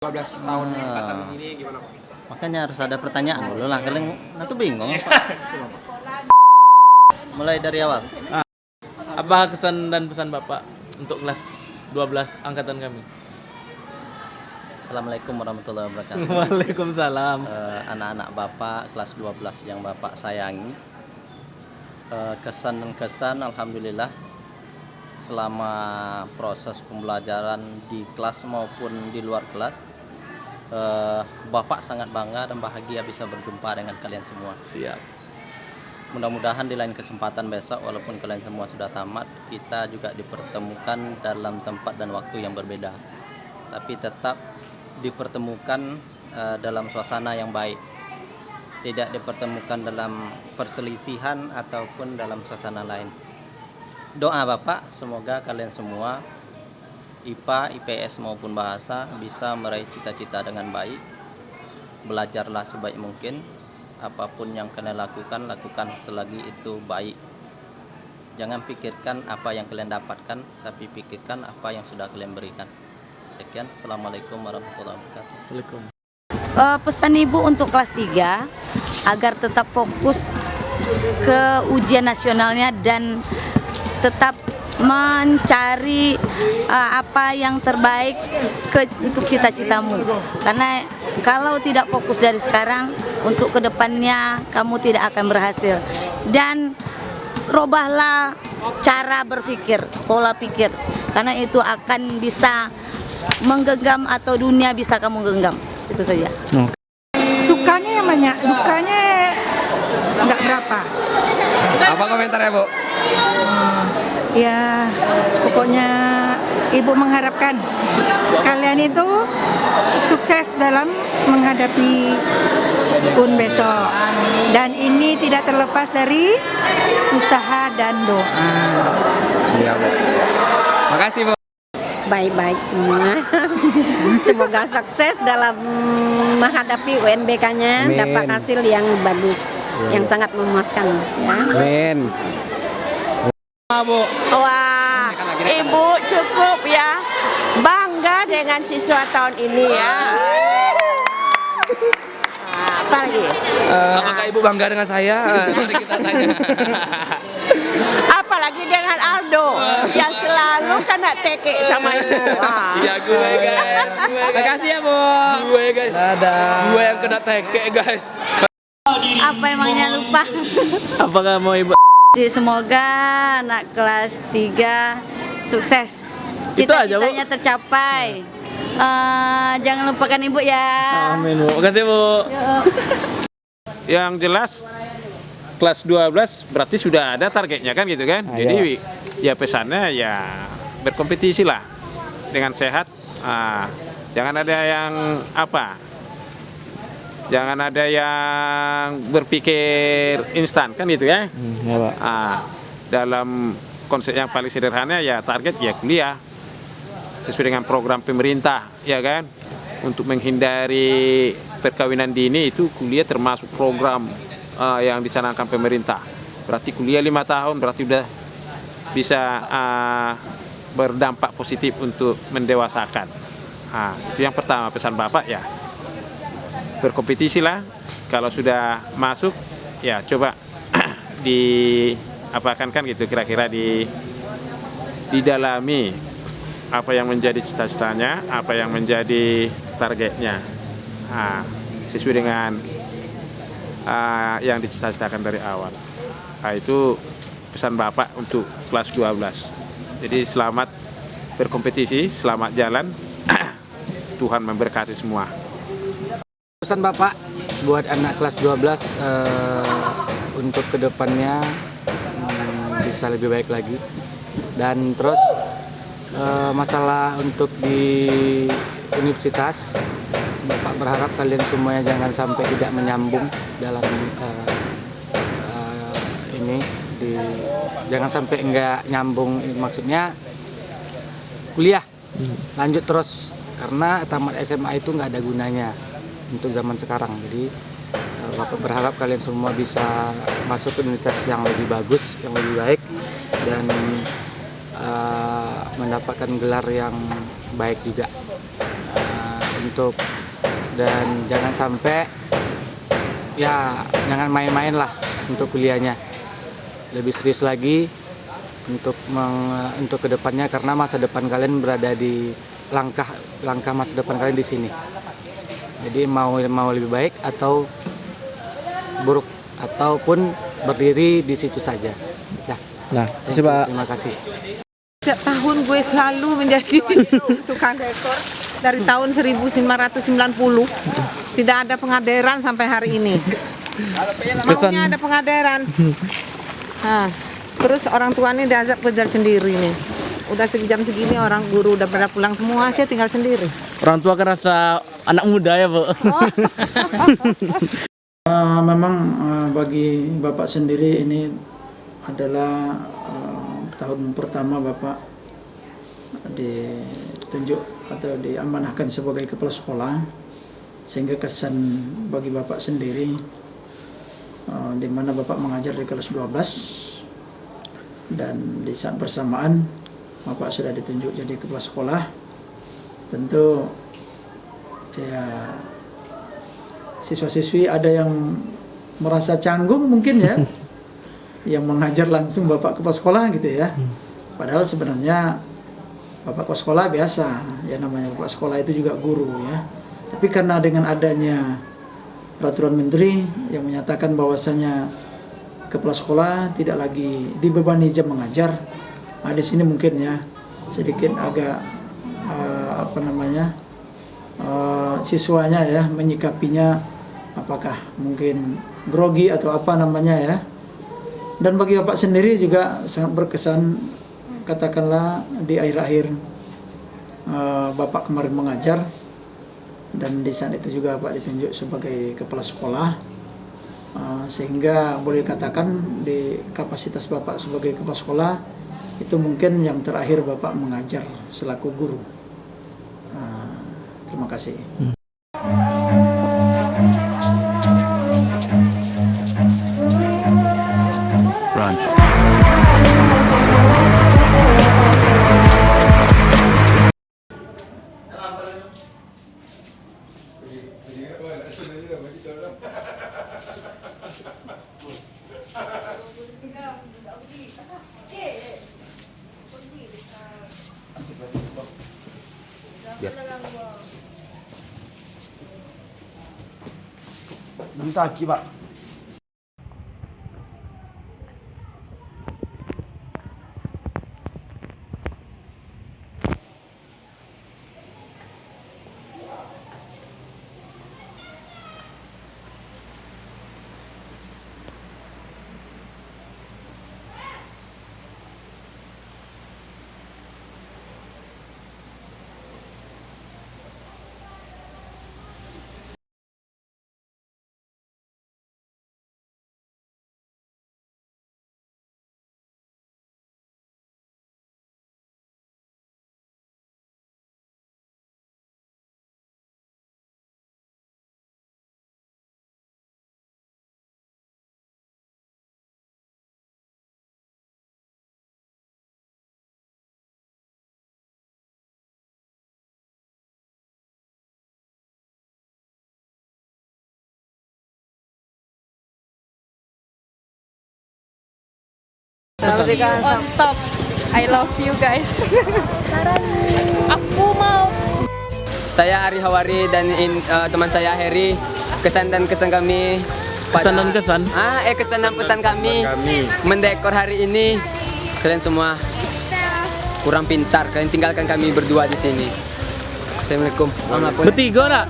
12 tahun angkatan ini gimana Pak? Makanya harus ada pertanyaan dulu lah, kalian nanti bingung Pak. Mulai dari awal. Apa kesan dan pesan Bapak untuk kelas 12 angkatan kami? Assalamualaikum warahmatullahi wabarakatuh. Waalaikumsalam. Anak-anak Bapak kelas 12 yang Bapak sayangi, kesan dan kesan alhamdulillah selama proses pembelajaran di kelas maupun di luar kelas, Bapak sangat bangga dan bahagia bisa berjumpa dengan kalian semua. Siap. Mudah-mudahan di lain kesempatan besok, walaupun kalian semua sudah tamat, kita juga dipertemukan dalam tempat dan waktu yang berbeda, tapi tetap dipertemukan dalam suasana yang baik, tidak dipertemukan dalam perselisihan ataupun dalam suasana lain. Doa Bapak semoga kalian semua IPA, IPS maupun bahasa bisa meraih cita-cita dengan baik. Belajarlah sebaik mungkin, apapun yang kalian lakukan, lakukan selagi itu baik. Jangan pikirkan apa yang kalian dapatkan, tapi pikirkan apa yang sudah kalian berikan. Sekian, Assalamualaikum warahmatullahi wabarakatuh. Waalaikumsalam. Pesan Ibu untuk kelas 3 agar tetap fokus ke ujian nasionalnya dan tetap mencari apa yang terbaik untuk cita-citamu, karena kalau tidak fokus dari sekarang, untuk kedepannya kamu tidak akan berhasil. Dan robahlah cara berpikir, pola pikir, karena itu akan bisa menggenggam atau dunia bisa kamu genggam. Itu saja. Sukanya yang banyak, dukanya nggak berapa. Apa komentarnya Bu? Ya, pokoknya Ibu mengharapkan kalian itu sukses dalam menghadapi PUN besok. Dan ini tidak terlepas dari usaha dan doa. Iya Bu. Makasih Bu. Baik-baik semua. Semoga sukses dalam menghadapi UNBK-nya, dapat hasil yang bagus, yang sangat memuaskan ya. Amin. Bu. Wah, Ibu cukup ya bangga dengan siswa tahun ini ya. Apa lagi? Apakah Ibu bangga dengan saya? Nanti kita tanya. Apalagi dengan Aldo yang selalu kena teke sama Ibu. Iya gue guys. Makasih ya Bu. Gue guys. Dadah. Gue yang kena teke guys. Apa emangnya lupa? Apakah mau Ibu? Semoga anak kelas 3 sukses, Itu aja, Bu. cita-citanya tercapai. Jangan lupakan Ibu ya. Amin Bu. Makasih Bu. Yang jelas kelas 12 berarti sudah ada targetnya kan gitu kan. Jadi ya pesannya ya berkompetisi lah dengan sehat. Jangan ada yang jangan ada yang berpikir instan kan gitu ya. Ya Pak. Dalam konsep yang paling sederhana ya target ya kuliah sesuai dengan program pemerintah ya kan. Untuk menghindari perkawinan dini itu kuliah termasuk program yang dicanangkan pemerintah. Berarti kuliah 5 tahun berarti udah bisa berdampak positif untuk mendewasakan. Itu yang pertama pesan Bapak ya. Berkompetisi lah, kalau sudah masuk ya coba diapakan kan gitu kira-kira didalami apa yang menjadi cita-citanya, apa yang menjadi targetnya, sesuai dengan yang dicita-citakan dari awal. Itu pesan Bapak untuk kelas 12. Jadi selamat berkompetisi, selamat jalan. Tuhan memberkati semua. Pesan Bapak buat anak kelas 12 untuk kedepannya bisa lebih baik lagi. Dan terus masalah untuk di universitas, Bapak berharap kalian semuanya jangan sampai tidak menyambung dalam jangan sampai enggak nyambung, maksudnya kuliah lanjut terus, karena tamat SMA itu nggak ada gunanya untuk zaman sekarang. Jadi Bapak berharap kalian semua bisa masuk ke universitas yang lebih bagus, yang lebih baik, dan mendapatkan gelar yang baik juga. dan jangan sampai ya jangan main-main lah untuk kuliahnya, lebih serius lagi untuk kedepannya, karena masa depan kalian berada di langkah masa depan kalian di sini. Jadi mau lebih baik atau buruk ataupun berdiri di situ saja. Nah, coba. Terima kasih. Setiap tahun gue selalu menjadi tukang dekor dari tahun 1990. Tidak ada pengadaran sampai hari ini. Maunya ada pengadaran. Nah, terus orang tua ini diajak kerja sendiri nih. Udah jam segini orang guru udah pada pulang semua, saya tinggal sendiri. Orang tua kan rasa anak muda ya, Bu. Memang bagi Bapak sendiri ini adalah tahun pertama Bapak ditunjuk atau diamanahkan sebagai kepala sekolah, sehingga kesan bagi Bapak sendiri di mana Bapak mengajar di kelas 12 dan di saat bersamaan Bapak sudah ditunjuk jadi kepala sekolah. Tentu ya siswa-siswi ada yang merasa canggung mungkin ya, yang mengajar langsung Bapak kepala sekolah gitu ya. Padahal sebenarnya Bapak kepala sekolah biasa, ya namanya Bapak sekolah itu juga guru ya. Tapi karena dengan adanya peraturan menteri yang menyatakan bahwasanya kepala sekolah tidak lagi dibebani jam mengajar, nah di sini mungkin ya sedikit agak siswanya ya menyikapinya apakah mungkin grogi atau apa namanya ya. Dan bagi Bapak sendiri juga sangat berkesan, katakanlah di akhir-akhir Bapak kemarin mengajar dan di saat itu juga Bapak ditunjuk sebagai kepala sekolah, sehingga boleh katakan di kapasitas Bapak sebagai kepala sekolah itu mungkin yang terakhir Bapak mengajar selaku guru. Terima kasih. Bentar, Pak. See you on top. I love you guys. Aku mau. Saya Ari Hawari dan teman saya Heri. Kesan dan kesan kami pada kesan dan pesan kami mendekor hari ini. Kalian semua kurang pintar. Kalian tinggalkan kami berdua di sini. Assalamualaikum. Bertiga lah.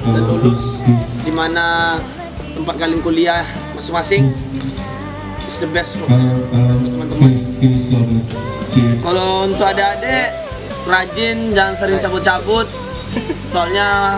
Dan lulus di mana tempat kalian kuliah masing-masing is the best pokoknya untuk teman-teman. Kalau untuk adik-adik rajin, jangan sering cabut-cabut, soalnya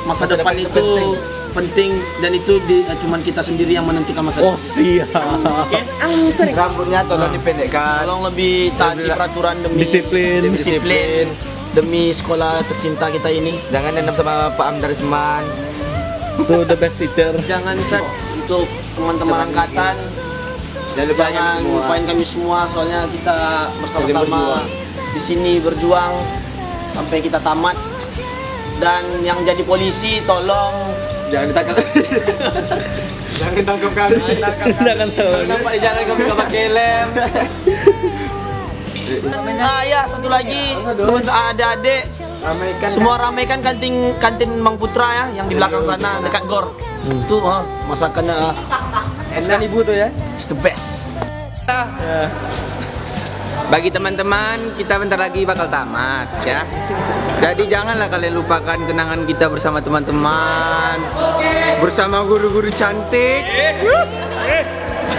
masa depan itu penting dan itu cuman kita sendiri yang menentukan masa depan. Oh iya. Okay? Rambutnya tolong dipendekkan. Tolong lebih taati peraturan demi disiplin. Demi sekolah tercinta kita ini. Jangan dendam sama Pak Amdar Isman. Itu the best teacher. Jangan set untuk teman-teman angkatan Jangan lupain kami semua, soalnya kita bersama-sama di sini berjuang sampai kita tamat. Dan yang jadi polisi tolong Jangan ditangkap. Jangan tangkap kami. Jangan nampak di jalan kami nggak pakai lem. Ya satu lagi teman adik-adik semua ramaikan kantin Mang Putra ya yang di belakang sana dekat gor. Tuh masakannya Masakan ibu tuh ya. it's the best. Bagi teman-teman, kita bentar lagi bakal tamat ya. Jadi janganlah kalian lupakan kenangan kita bersama teman-teman, bersama guru-guru cantik,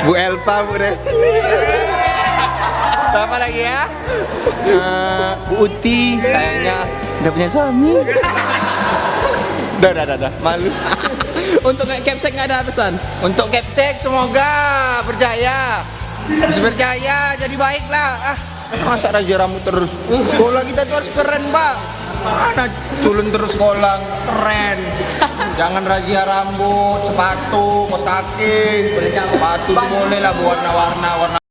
Bu Elpa, Bu Resti, sama lagi ya, Bu Uti, sayangnya udah punya suami. Dah, malu. Untuk Capsek nggak ada pesan? Untuk Capsek semoga berjaya. Bisa berjaya, jadi baiklah. Masa raja rambut terus? Sekolah kita tuh harus keren, Pak. Mana culun terus sekolah, keren. Jangan razia rambut, sepatu, kaos kaki. Sepatu boleh lah warna-warna.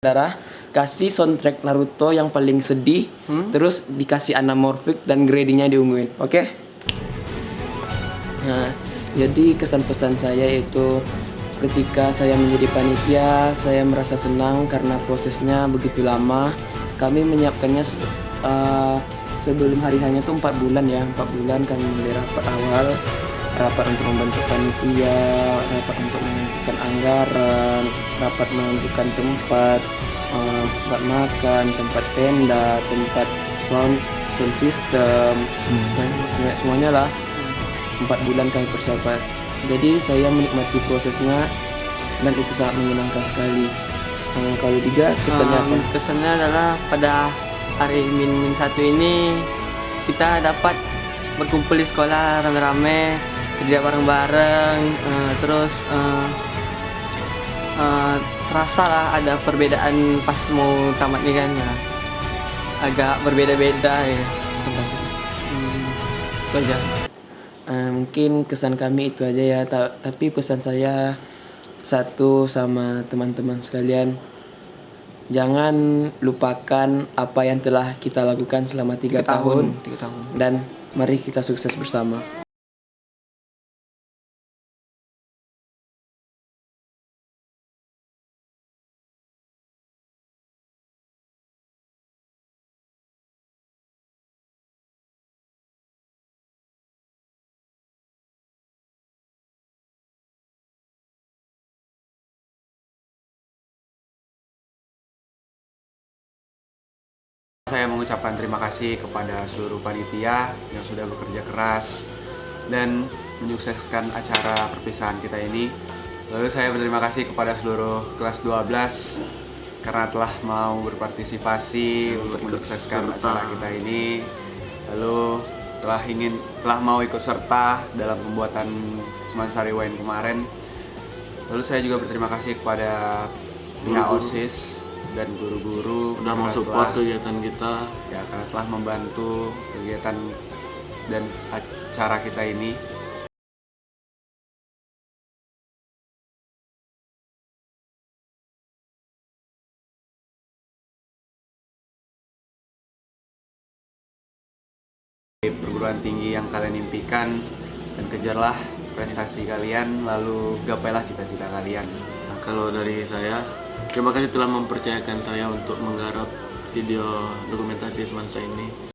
Saudara, kasih soundtrack Naruto yang paling sedih, terus dikasih anamorphic dan gradingnya diunguin, oke? Nah, jadi kesan pesan saya itu ketika saya menjadi panitia, saya merasa senang karena prosesnya begitu lama. Kami menyiapkannya sebelum hari hanya tuh 4 bulan ya, 4 bulan kami mulai rapat awal, rapat untuk membentuk panitia, rapat untuk menentukan anggaran, rapat menentukan tempat makan, tempat tenda, tempat sound system, dan semuanya lah. 4 bulan kami persiapan. Jadi saya menikmati prosesnya dan itu sangat menyenangkan sekali. Kalau Diga, kesannya apa? Kesannya adalah pada hari Min-1 ini kita dapat berkumpul di sekolah rame-rame, kerja bareng-bareng, terus terasa lah ada perbedaan pas mau tamat nih kan ya, agak berbeda-beda ya. Itu aja. Mungkin kesan kami itu aja ya, tapi pesan saya satu sama teman-teman sekalian, jangan lupakan apa yang telah kita lakukan selama 3 tahun, dan mari kita sukses bersama. Saya mengucapkan terima kasih kepada seluruh panitia yang sudah bekerja keras dan menyukseskan acara perpisahan kita ini. Lalu saya berterima kasih kepada seluruh kelas 12 karena telah mau berpartisipasi untuk menyukseskan acara kita ini. Lalu telah mau ikut serta dalam pembuatan Semansari Wine kemarin. Lalu saya juga berterima kasih kepada pihak OSIS dan guru-guru udah mau support kegiatan kita ya, karena telah membantu kegiatan dan acara kita ini. Perguruan tinggi yang kalian impikan, dan kejarlah prestasi kalian, lalu gapailah cita-cita kalian. Nah, kalau dari saya, terima kasih telah mempercayakan saya untuk menggarap video dokumentasi Semansa ini.